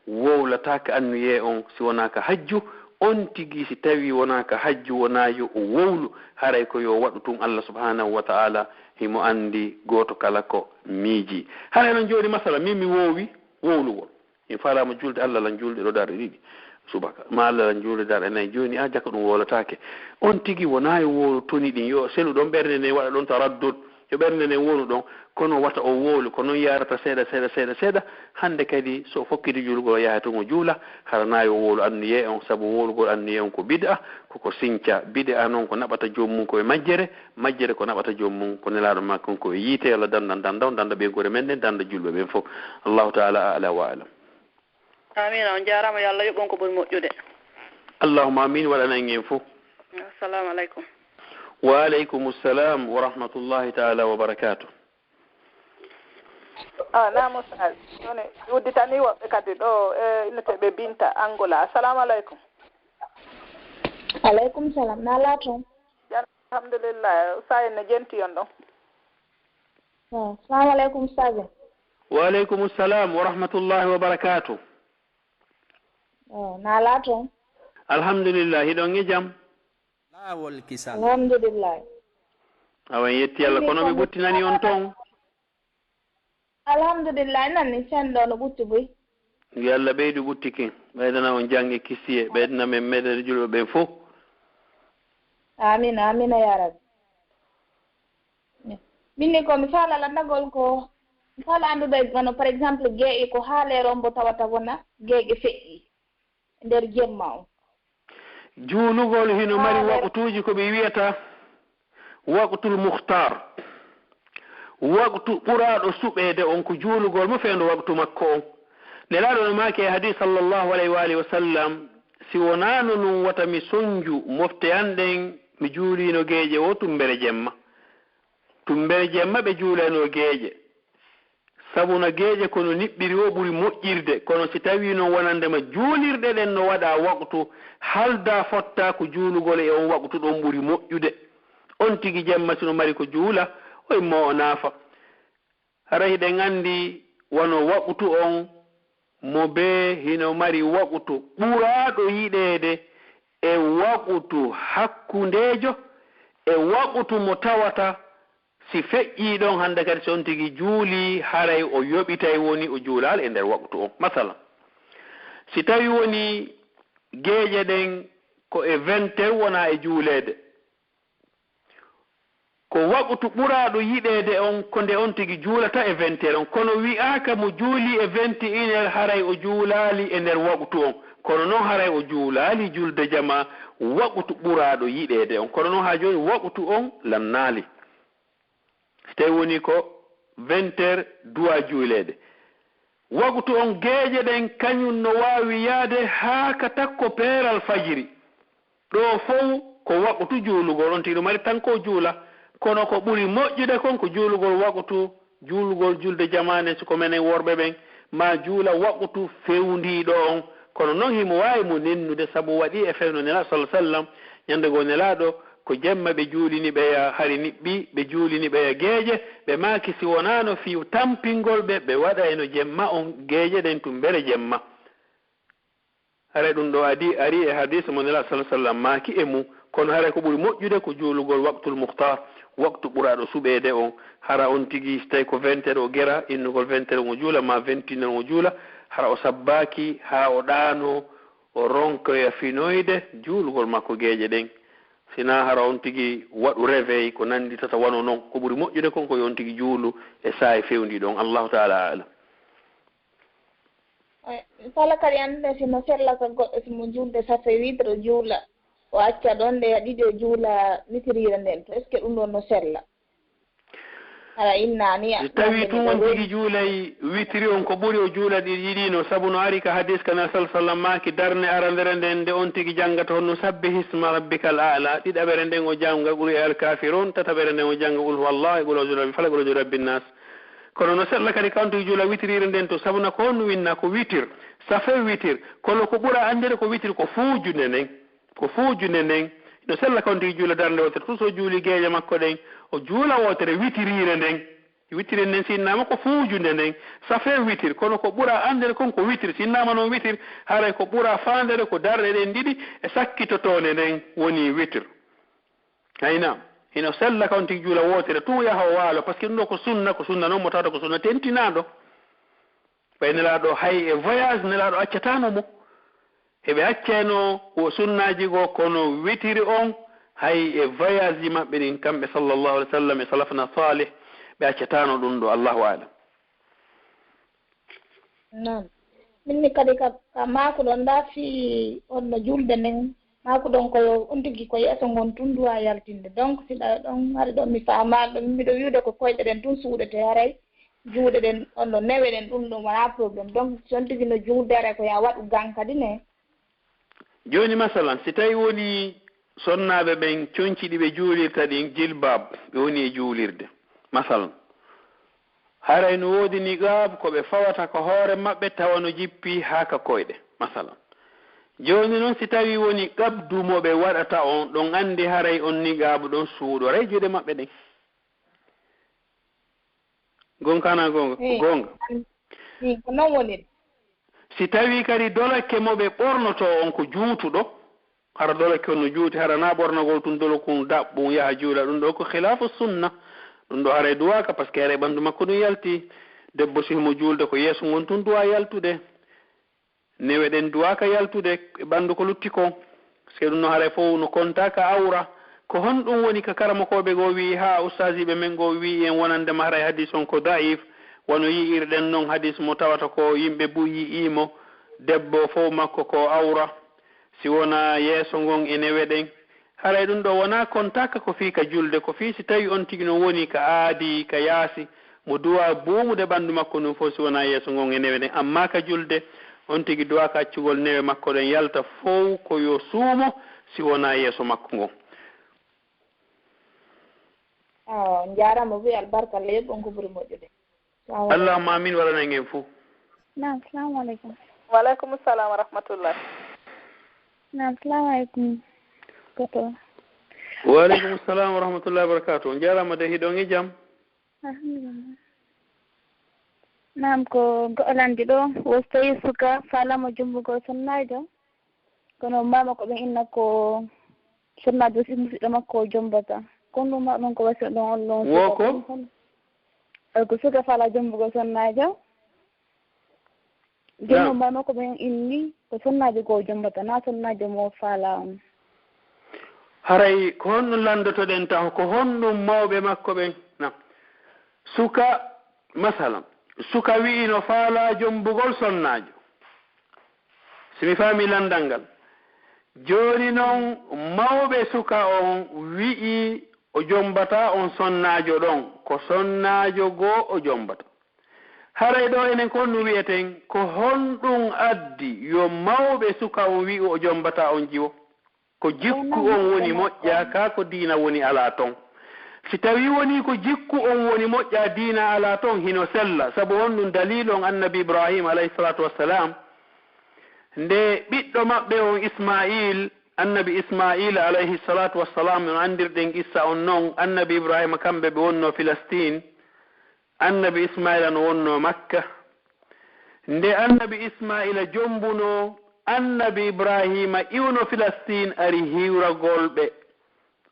wowlataka annuye on si wona ka hajju on tigi si tawi wona ka hajju wona yo o wowlu haray ko yo waɗu tun allah subhanahu wa ta'ala himo andi goto kala ko miiji haray noon jooɗi masala min mi wowi wowlugol mi falama julde allah lan julde ɗo darɗe ɗiɗi subaka ma allah lan julde darɗe nayyi joni a jaka ɗum wowlatake on tigi wona yo wowlu toni ɗin yo selu ɗon ɓernde nde waɗa ɗon taraddud yo ɓernde nde wonu ɗon kono wata o wowlu ko noon yarata seeɗa hande kadi so fokkiti julgol o yaha toon o juula harana yo wowlu annuye on saabu wowlugol annuye on ko bid'a koko sinca bid'a noon ko naɓata joomum koye majjere ko naɓata joomum ko nelaɗo makko ko e yiite Allah danda ɓeygore men ɗen danda julɓe ɓen fof allahu taala a'la wa alam amina on jarama yo Allah yoɓon ko ɓuri moƴƴude allahumma amin waɗana en fof assalamu aleykum wa aleykum assalam wa rahmatullahi taala wa barakatuh namo sal joni udditani woɓɓe kadi ɗo inneteɓe Binta Angola assalamu aleykum aleykum salam na laato alhamdulillah sa en ne jenti on ɗon assalamu aleykum sabe wa aleykum assalam wa rahmatullahi wa barakatuh na laton alhamdulillah hiɗon e jam laawol kisal alhamdulillah awan yetti Allah kono ɓe ɓuttinani on toon alhamdulillah nanni senɗo no ɓutti boy yo Allah ɓeydu ɓuttiki ɓeydana on jangge kissiye ɓeydana men meɗere julɓe ɓen fof amina amina ya rabbi minni ko mi faala landagol ko mi faala andude wono par exemple geeƴe ko haalere on mbo tawata wona geeƴe feƴƴi nder jemma o juulugol hino mari waqtuji ko ɓe wiyata waqtul muhtar waqtu ɓuraaɗo suɓeede on ko juulugol mo feendo waqtu makko on nelaaɗo no maaki e hadis sallllahu alayhi wa alihi wa sallam si wonaano num wata mi soñju mofte an ɗen mi juuliino geeƴe o tumbere jemma ɓe juulano geeƴe sabu no geeƴe kono niɓɓiri o ɓuri moƴƴirde kono si tawii noon wonandema juulirɗe ɗen no waɗa waqtu halda fotta ko juulugol e on waqtu ɗon ɓuri moƴƴude on tigi jemma sino mari ko juula o immo o naafa hara hiɗen anndi wono waqtu on mo bee hino mari waqtu ɓuraaɗo yiɗeede e waqtu hakkundeejo e waqtu mo tawata si feƴƴii ɗon hannde kadi so on tigi juuli haray o yoɓitay woni o juulaal e nder waqtu on masalan si tawii woni geeƴe ɗen ko e 20 heures wonaa e juuleede ko waqtu ɓuraaɗo yiɗeede on ko nde on tigi juulata e 20 heures on kono wi'aaka mo juuli e 21 heures haray o juulaali e nder waqtu on kono noon haray o juulaali julde jama waqtu ɓuraaɗo yiɗeede on kono noon haa jooni waqtu on lannaali so tawi woni ko 20 heures duwa juuleede waqtu on geeƴe ɗen kañum no waawi yahde haa ka takko peeral fajiri ɗo fof ko waqtu juulugol on tigi ɗo mari tan ko juula kono ko ɓuri moƴƴude kon ko juulugol waqtu juulugol julde jamane siko menen worɓe ɓen ma juula waqtu fewndiɗo on kono noon himo wawi mo nennude saabu waɗi e fewno nelaɗo sallah sallam ñande goo nelaɗo ko jemma ɓe juulini ɓeya hari niɓɓi ɓe juulini ɓeya geeƴe ɓe maki si wonano fiw tampingol ɓe waɗa eno jemma on geeƴe ɗen tum mbele jemma haray ɗum ɗo ari e hadise mo nelaɗo sallah sallam maki e mum kono haray ko ɓuri moƴƴude ko juulugol waqtul muhtar waqtu ɓuraaɗo suɓeede on hara on tigi so tawi ko 20 heures o gera innugol 20 heures o juula ma 21 heures o juula hara o sabbaaki haa o ɗaano o ronkoya finoyde juulugol makko geeƴe ɗen sina hara on tigi waɗu réveil ko nanndi tata wano noon ko ɓuri moƴƴude kon ko yon tigi juulu e saahe fewndi ɗon allahu taala alam kala kadi annde sino sellaka goɗɗo simo juulde safe witre juula o acca ɗon nde ɗiɗi o juula witirire nden to est ce que ɗum ɗon no sella ara innani so tawi tun won tigi juulay witiri on ko ɓuri o juula ɗiɗino sabu no ari ka hadis kana sal sallam maki darne arandere nden nde on tigi janggata honno sabbi hisma rabbikal ala ɗiɗaɓere nden o janga ɓuri e alkafirun tataɓere nden o janga qul huwallah e qul rabbi falaq qul rabbi nnas kono no sella kadi kanto juula witirire nden to sabuna ko honno winna ko witir safe witir kono ko ɓura andede ko witir ko fuujunde nden ko fuujunde nden no sella kanto juula darnde wotere tout so juuli geeƴe makko ɗen o juula wotere witirire nden witiri nden sinnama ko fuujunde nden safe witir kono ko ɓura andede kon ko witir sinnama noon witir haray ko ɓura fandede ko darɗe ɗen ɗiɗi e sakkitotone nden woni witir hayna hino sella kon tigi juula wotere tout yaha o waalo par ce que ɗum ɗo ko sunna noon mo tawta ko sunna tentinaɗo ɓay nelaɗo hay e voyage nelaɗo accatano mo heɓe acceno o sunnaji goo kono witiri on hay e voyage ji maɓɓe ɗin kamɓe sallllahu alih w sallam e salafna salih ɓe accatano ɗum ɗo allahu alam non minni kadi ka makuɗon ndaafi on no julde nden makuɗon koyo on tigui ko yeeso gon tun duwa yaltinde donc siɗa ɗon haɗa ɗon mi famaɗo ɗum mbiɗo wiwde ko koyɗe ɗen tun suuɗete haray juuɗe ɗen on no newe ɗen ɗum ɗum wona probléme donc si on tigui no juuldere ko ya waɗu gan kadi ne joni masalan si tawi woni sonnaɓe ɓen conciɗi ɓe juulirta ɗin jilbab ɓe woni e juulirde masalan haray no woodi niqab ko ɓe fawata ko hoore maɓɓe tawa no jippi haa ka koyɗe masalan joni noon si tawi woni qabdumo ɓe waɗata on ɗon andi haray on niqabu ɗon suuɗoray juuɗe maɓɓe ɗen gonkana gonga gonga ko noon woni si tawi kadi dolake mo ɓe ɓornoto on ko juutuɗo hara dolake on no juuti hara na ɓornagol tun dolo kun daɓɓum yaha juula ɗum ɗo ko khilafu sunna ɗum ɗo haray duwaka par ce que haray ɓanndu makko ɗum yalti debbo sihimo juulde ko yeeso ngon tun duwa yaltude newe ɗen duwaka yaltude e ɓanndu ko lutti ko se ɗum no haray fof no kontaka awra ko honɗum woni ka karamokoɓe goo wi ha ustasiɓe men goo wi en wonandema haray hadis on ko daif wono yi'irɗen noon hadis mo tawata ko yimɓe bu yi'imo debbo fof makko ko awra si wona yeeso ngon e newe ɗen haray ɗum ɗo wona kontaka ko fii ka julde ko fii si tawi on tigi no woni ka aadi ka yaasi mo duwa buumude ɓanndu makko ɗum fof si wona yeeso ngon e newe ɗen amma ka julde on tigi duwa ka accugol newe makko ɗen yalta fof ko yo suumo si wona yeeso makko ngon jarama wi albarka leyɗ on ko ɓuri moƴƴude allahumma amin waɗanen en fou nam salamu aleykum waleykum salam wa rahmatullah nam salamu aleykum goto waleykum salam wa rahmatullahi wa barakatuh on jarama de hiɗon e jaam alhamdulillah nam ko go'olandi ɗo wo tawi suka falamo jumbugo sonnajo kono mama ko ɓen inna ko sonnajo si musiɗɗo makko jombata kono ɗum ma ɗon ko wasi ɗon on ɗon woko ko suka fala jombugo sonnajo jono mama ko ɓen inni ko sonnajo goo jombata na sonnajo mo faala on haray ko honɗum landotoɗen taw ko honɗum mawɓe makko ɓen na suka masalan suka wi'i no faala jombugol sonnajo simi faami landal ngal joni noon mawɓe suka on wi'i o jombata on sonnajo ɗon ko sonnajo goo o jombata haray ɗo enen ko no wiyeten ko honɗum addi yo mawɓe suka on wi'i o jombata on jiwo ko jikku on woni moƴƴa ka ko diina woni ala ton si tawi woni ko jikku on woni moƴƴa diina ala ton hino sella sabu honɗum dalil on annabi ibrahima alayhi salatu wassalam nde ɓiɗɗo maɓɓe on ismail annabi ismaila alayhi salatu wassalam no andirɗen issa on noon annabi ibrahima kamɓe ɓe wonno Palestine annabi ismaila no wonno Makka nde annabi ismaila jombuno annabi ibrahima iwno Palestine ari hiwragol ɓe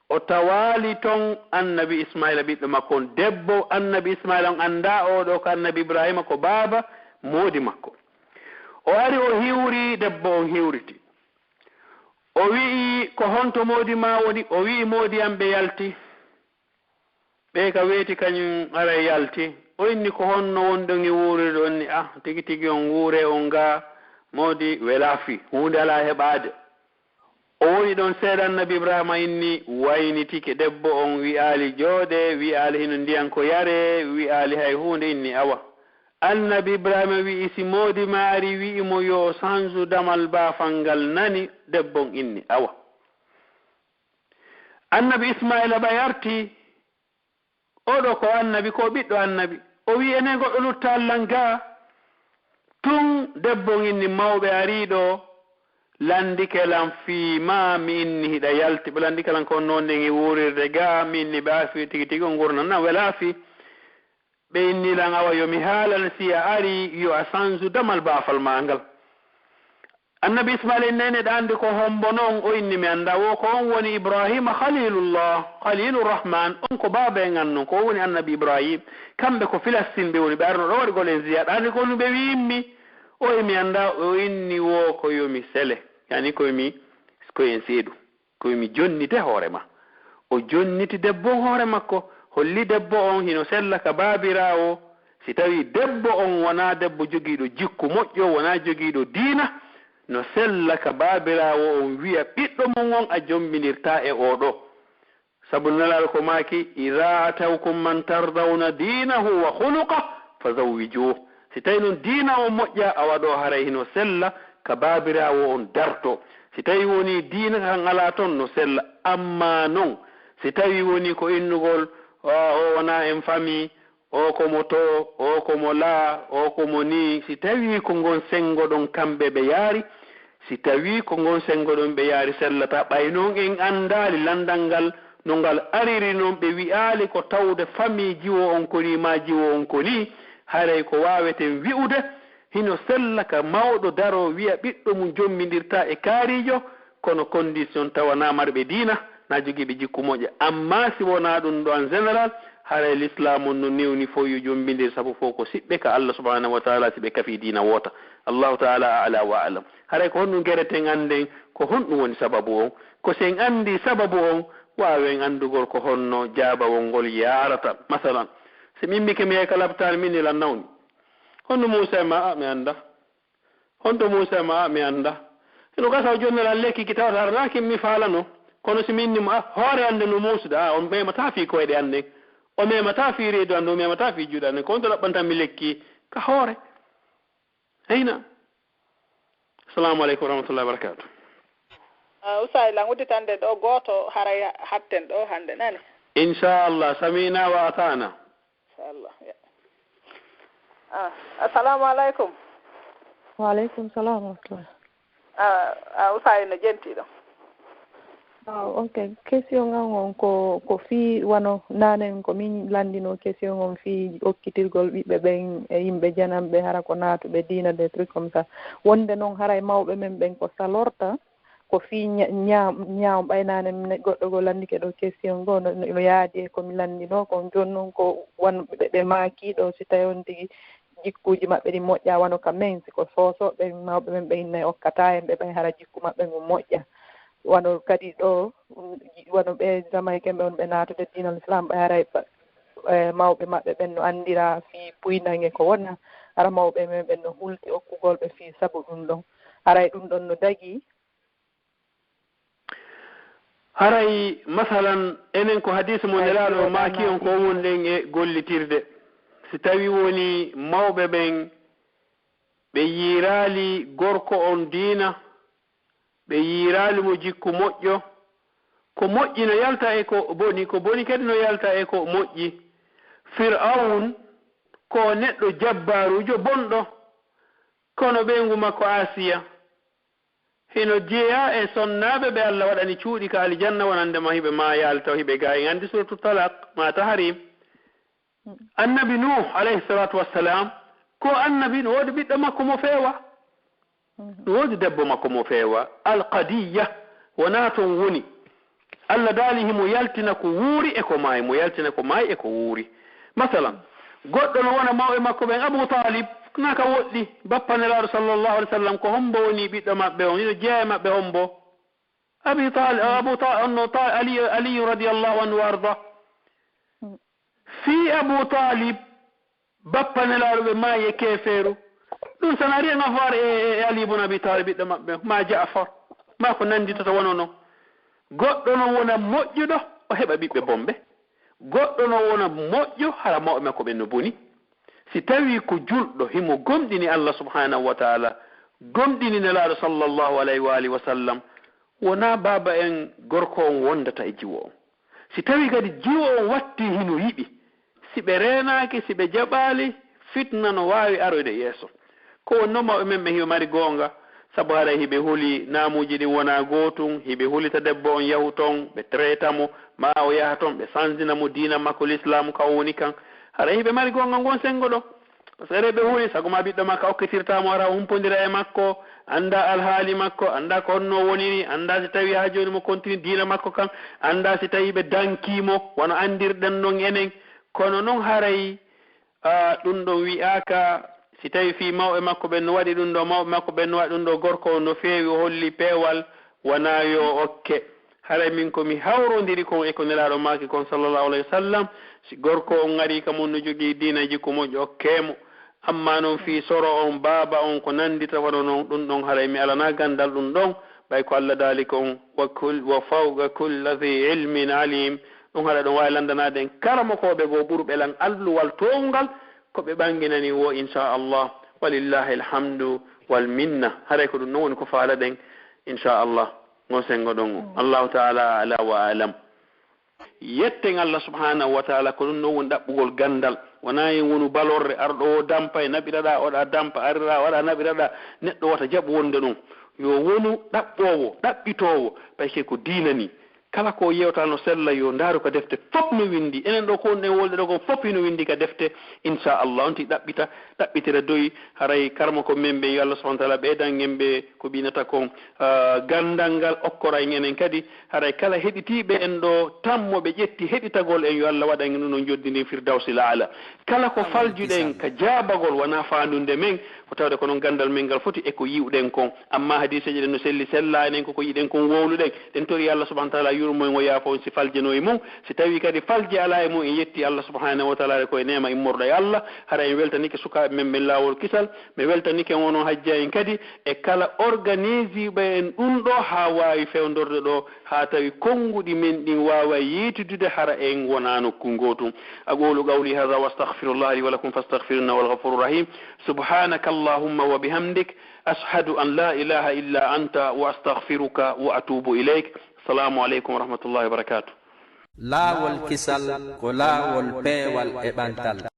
o tawali ton annabi ismaila ɓiɗɗo makko on debbo annabi ismaila on anda oɗo ko annabi ibrahima ko baaba moodi makko o ari o hiwri debbo on hiwriti o wi'i ko honto moodi ma woni o wi'i moodi am ɓe yalti ɓe ka weeti kañum ara yalti o inni ko honno wonɗon e wuuride on ni tigi tigi on wuure on ga moodi welaafi hunde ala heɓaade o woni ɗon seeɗa annabi ibrahima inni waynitike debbo on wi'aali jooɗe wi'aali hino ndiyan ko yare wi'aali hay hunde inni awa annabi ibrahima wi'i si moodi ma ari wi'imo yo sanju damal baafal ngal nani debbon inni awa annabi ismaila ɓayarti oɗo ko annabi ko ɓiɗɗo annabi o wi enen goɗɗo lutta allah nga tun debbon inni mawɓe ariɗo landikelan fiima mi inni hiɗa yalti ɓe landikelan ko noon nden e wuurirde ga mi inni ɓe afi tigi tigi o gurnana welaafi ɓe innilan awa yomi haalan si a ari yo a sanju damal baafal ma ngal annabi ismaila innene ɗa andi ko hombo noon o inni mi annda wo ko on woni ibrahima khalilullah khalilurrahman on ko baaba en an noon ko woni annabi ibrahim kamɓe ko Palestine ɓe woni ɓe arno ɗo waɗi golen ziya ɗa andi ko no ɓe wimmi o emi annda o inni wo ko yomi sele yani koyen seeɗu ko yomi jonnite hoore ma o jonniti debbo on hoore makko holli debbo on hino sella ka baabirawo si tawi debbo on wona debbo jogiiɗo jikku moƴƴo wona jogiiɗo diina no sella ka baabirawo on wiya ɓiɗɗo mon on a jombinirta e oɗo sabu nelaɗo ko maaki ida atawkum man tardawna dinahu wa huluqa fa zawwijuh si tawi noon diina o moƴƴa a waɗo haray hino sella ka baabirawo on darto si tawi woni diina kan ala toon no sella amma noon si tawi woni ko innugol o wona en famille o komo to o komo laa o komo ni si tawi ko ngon sengo ɗon kamɓe ɓe yaari si tawi ko ngon sengo ɗon ɓe yaari sellata ɓay noon en anndali landal ngal no ngal ariri noon ɓe wi'aali ko tawde famille jiwo on koni ma jiwo on koni haray ko waweten wi'ude hino sella ka mawɗo daro wiya ɓiɗɗo mum jommidirta e kaarijo kono condition tawana marɓe diina na jogiiɓe jikku moƴƴa. Amma si wona ɗum ɗo en général haray l'islam on no newni fof yo jombidir sabu fof ko siɓɓe ka Allah subhanahu wa taala si ɓe kafi diina woota. Allahu taala a'la wa a'lam. haray ko honɗum guereten anden ko honɗum woni sababu on, ko sen andi sababu on wawen andugol ko honno jaabawol ngol yarata. Masalan si min mbike mi yeka labtani min ilan nawni honno Musa ma mi anda, honto Musa ma mi anda, ino gasa jonnelan lekki ki tawata harnaki mi falano, kono si minnimo hoore ande no musuda on memata fi koyɗe anden, o memata fi reedu ande, o memata fi juuɗe anden, konto ɗaɓɓantan mi lekki ka hoore. Eyna. Assalamu aleykum warahmatullahi wabarakatuh. Usayi lan udditande ɗo goto haray hatten ɗo hande nani. Inchallah samina wa atana. Inchallah. Assalamu aleykum. Wa aleykum salam wa rahmatullah. Usayi no jentiɗo. Ok, question ngan on ko fi wano nanen ko min landino question on fi okkitirgol ɓiɓɓe ɓen e yimɓe janamɓe hara ko natuɓe diina des trucs comme ça. Wonde noon haray mawɓe men ɓen ko salorta ko fi ñaam ɓaynane goɗɗo go landike ɗo question go no yaadi e komi landino kon joni noon ko wanɓe ɓe maakiɗo si tawi on tigi jikkuji maɓɓe ɗi moƴƴa wano ka men siko sosoɓe mawɓe men ɓe innayi okkata en ɓe ɓay hara jikku maɓɓe ngo moƴƴa wano kadi ɗo wano ɓe jamaïcain ɓe on ɓe natude dinal islam ɓe haray mawɓe maɓɓe ɓen no andira fi puynange ko wona hara mawɓe men ɓen no hulti okkugol ɓe fi sabu ɗum ɗon haray ɗum ɗon no dagi. Haray masalan enen ko hadise mo nelaɗo maki on ko wonɗen e gollitirde si tawi woni mawɓe ɓen ɓe yiirali gorko on diina, ɓe yiirali mo jikku moƴƴo, ko moƴƴi no yalta e ko boni, ko boni kadi no yalta e ko moƴƴi. Fir'aun ko neɗɗo jabbarujo bonɗo, kono ɓeygu makko Asiya hino jeeya e sonnaɓe ɓe Allah waɗani cuuɗi ka aljanna wonandema hiɓe ma yalta hiɓe ga en andi suratu talaq ma tahrim. Annabi Nuh alayhi salatu wassalam ko annabi no woodi ɓiɗɗo makko mo feewa, no woodi debbo makko mo feewa Alqadiya, wona toon woni Allah daali himo yaltina ko wuuri e ko maayi, mo yaltina ko maayi e ko wuuri. Masalan goɗɗo no wona mawɓe makko ɓen Abu Talib naka woɗɗi bappanelaaɗo sallallahu alaihi wasallam ko hombo woni ɓiɗɗo maɓɓe on ino jeeya maɓɓe hombo Abu Talib Ali radiyallahu anhu warda fi Abu Talib bappanelaaɗo ɓe maayi e keeferu ɗum sana rien à voir e Ali ibn Abi Talib ɓiɗɗo maɓɓe ma Ja'far ma ko nanditata wono noon. Goɗɗo no wona moƴƴuɗo o heɓa ɓiɓɓe bomɓe, goɗɗo no wona moƴƴo hara mawɓe makko ɓen no boni. Si tawi ko julɗo himo gomɗini Allah subhanahu wa ta'ala, gomɗini nelaaɗo sallallahu alayhi wa alihi wa sallam, wona baba en gorko on wondata e jiwo on. Si tawi kadi jiwo on watti hino yiɗi, si ɓe reenaki, si ɓe jaɓali, fitna no wawi aroyde yeeso. Ko wonno mawɓe men ɓe hiɓe mari goonga, sabu haɗa hiɓe huli naamuji ɗin wona gootum, hiɓe hulita debbo on yahu toon ɓe traita mo, ma o yaha toon ɓe sansina mo diina makko l'islam ka o woni kan. Haɗa hiɓe mari goonga ngon sengo ɗo, par ce que reɓe huli sago ma ɓiɗɗo makko okkitirtamo ara humpodira e makko, anda alhaali makko, anda ko honno woniri, anda si tawi ha joni mo continue diina makko kan, anda si tawi ɓe dankimo wono andirɗen noon enen. Kono noon haray ɗum ɗon wi'aka si tawi fi mawɓe makko ɓen no waɗi ɗum ɗo, mawɓe makko ɓen no waɗi ɗum ɗo, gorko no feewi o holli peewal wona yo okke. haray min komi hawrodiri kon e ko nelaɗo maki kon sallallahu alayhi wa sallam, si gorko on ari ka mun no jogii diina jikku moƴƴo okkemo. Amma noon fi soro on baaba on ko nandita waɗo noon ɗum ɗon haray mi alana gandal ɗum ɗon, ɓay ko Allah daali kon wa fawqa kulli dhi ilmin alim. ɗum haɗa ɗum wawi landanade en karamokoɓe goo ɓurɓe lan alluwal towngal ko ɓe ɓanginani wo inchallah, walillahi alhamdu wal minna. haɗay ko ɗum noon woni ko faalaɗen inchallah gon sengo ɗon allahu taala ala wa alam. yetten Allah subhanahu wa taala ko ɗum ɗon woni ɗaɓɓugol gandal, wona en wonu balorre arɗo o dampa e naɓiraɗa oɗa dampa arira waɗa naɓiraɗa, neɗɗo wata jaɓu wonde ɗum yo wonu ɗaɓɓowo ɗaɓɓitowo, ɓayke ko diina ni kala ko yewta no sella yo ndaaru ko defte fof no windi enen ɗo ko ne wolde ɗo ko fof no windi ka defte inchallah on ti ɗaɓɓitira doyi haray karma ko men ɓe yo Allah subahana taala ɓeydan en ɓe ko ɓinata kon gandal ngal okkora en enen kadi haray kala heɗitiɓe en ɗo tammoɓe ƴetti heɗitagol en yo Allah waɗa en no joddini firdawsil ala kala ko faljuɗen ka jaabagol wona fandunde men ko tawde ko noon gandal men ngal foti eko yiwɗen kon amma hadiseji ɗen no selli sellani en koko yiɗen kon wowluɗen ɗen tori Allah subahana taala yurmo o yaafo on si faljeno e mum si tawi kadi falji ala e mum en yetti Allah subhanahu wa taala koye nema immorɗo e Allah hara en weltanike sukaɓe men ɓen lawol kisal mi weltanike wono hajja en kadi e kala organise ɓe en ɗum ɗo ha wawi fewdorde ɗo ha tawi konnguɗi men ɗin wawa yeytudude hara en wona nokku gotum aqulu qawli hadha wa astaghfirullah li wa lakum fastaghfiruna wal ghafurur rahim subhanaka allahumma wa bihamdik ashhadu an la ilaha illa anta wa astaghfiruka wa atubu ilayk assalamu aleykum wa rahmatullahi wa barakatuh laawol kisal ko laawol peewal e ɓantal